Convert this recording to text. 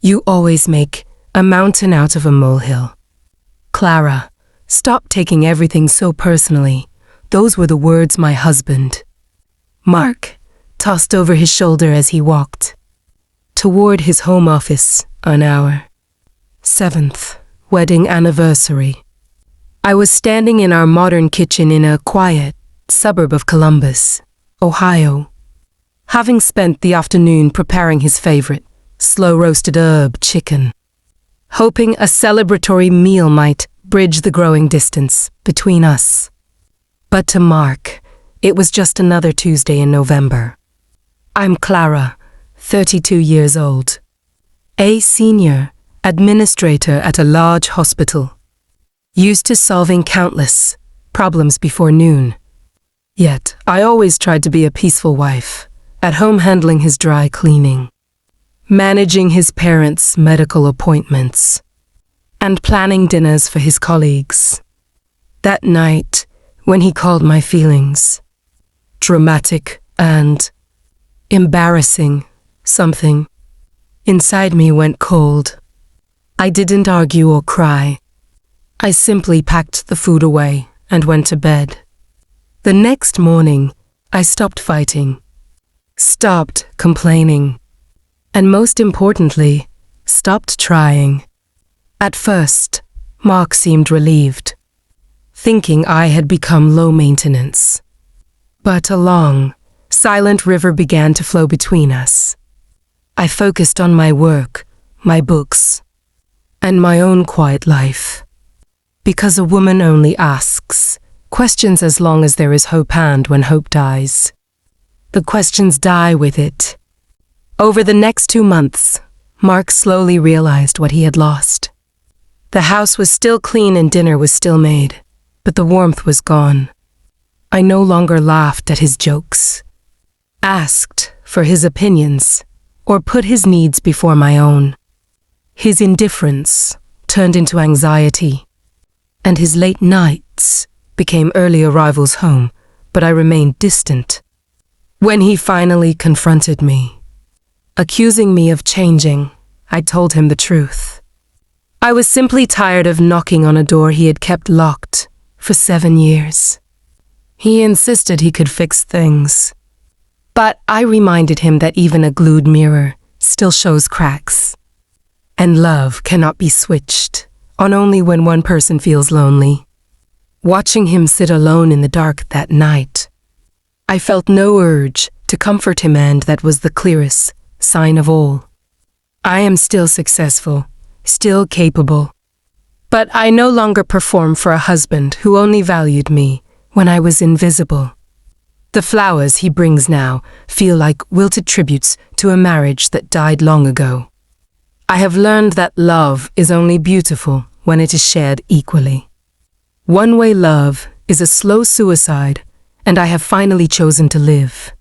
You always make a mountain out of a molehill. Clara, stop taking everything so personally. Those were the words my husband, Mark, tossed over his shoulder as he walked toward his home office on our 7th wedding anniversary. I was standing in our modern kitchen in a quiet suburb of Columbus, Ohio, having spent the afternoon preparing his favorite slow-roasted herb chicken, hoping a celebratory meal might bridge the growing distance between us. But to Mark, it was just another Tuesday in November. I'm Clara, 32 years old, a senior administrator at a large hospital, used to solving countless problems before noon. Yet, I always tried to be a peaceful wife, at home handling his dry cleaning, managing his parents' medical appointments, and planning dinners for his colleagues. That night, when he called my feelings dramatic and embarrassing, something inside me went cold. I didn't argue or cry. I simply packed the food away and went to bed. The next morning, I stopped fighting, stopped complaining, and most importantly, stopped trying. At first, Mark seemed relieved, thinking I had become low maintenance. But a long, silent river began to flow between us. I focused on my work, my books, and my own quiet life. Because a woman only asks questions as long as there is hope, and when hope dies, the questions die with it. Over the next 2 months, Mark slowly realized what he had lost. The house was still clean and dinner was still made, but the warmth was gone. I no longer laughed at his jokes, asked for his opinions, or put his needs before my own. His indifference turned into anxiety, and his late nights became early arrivals home, but I remained distant. When he finally confronted me, accusing me of changing, I told him the truth. I was simply tired of knocking on a door he had kept locked for 7 years. He insisted he could fix things, but I reminded him that even a glued mirror still shows cracks, and love cannot be switched on only when one person feels lonely. Watching him sit alone in the dark that night, I felt no urge to comfort him, and that was the clearest sign of all. I am still successful, still capable, but I no longer perform for a husband who only valued me when I was invisible. The flowers he brings now feel like wilted tributes to a marriage that died long ago. I have learned that love is only beautiful when it is shared equally. One-way love is a slow suicide, and I have finally chosen to live.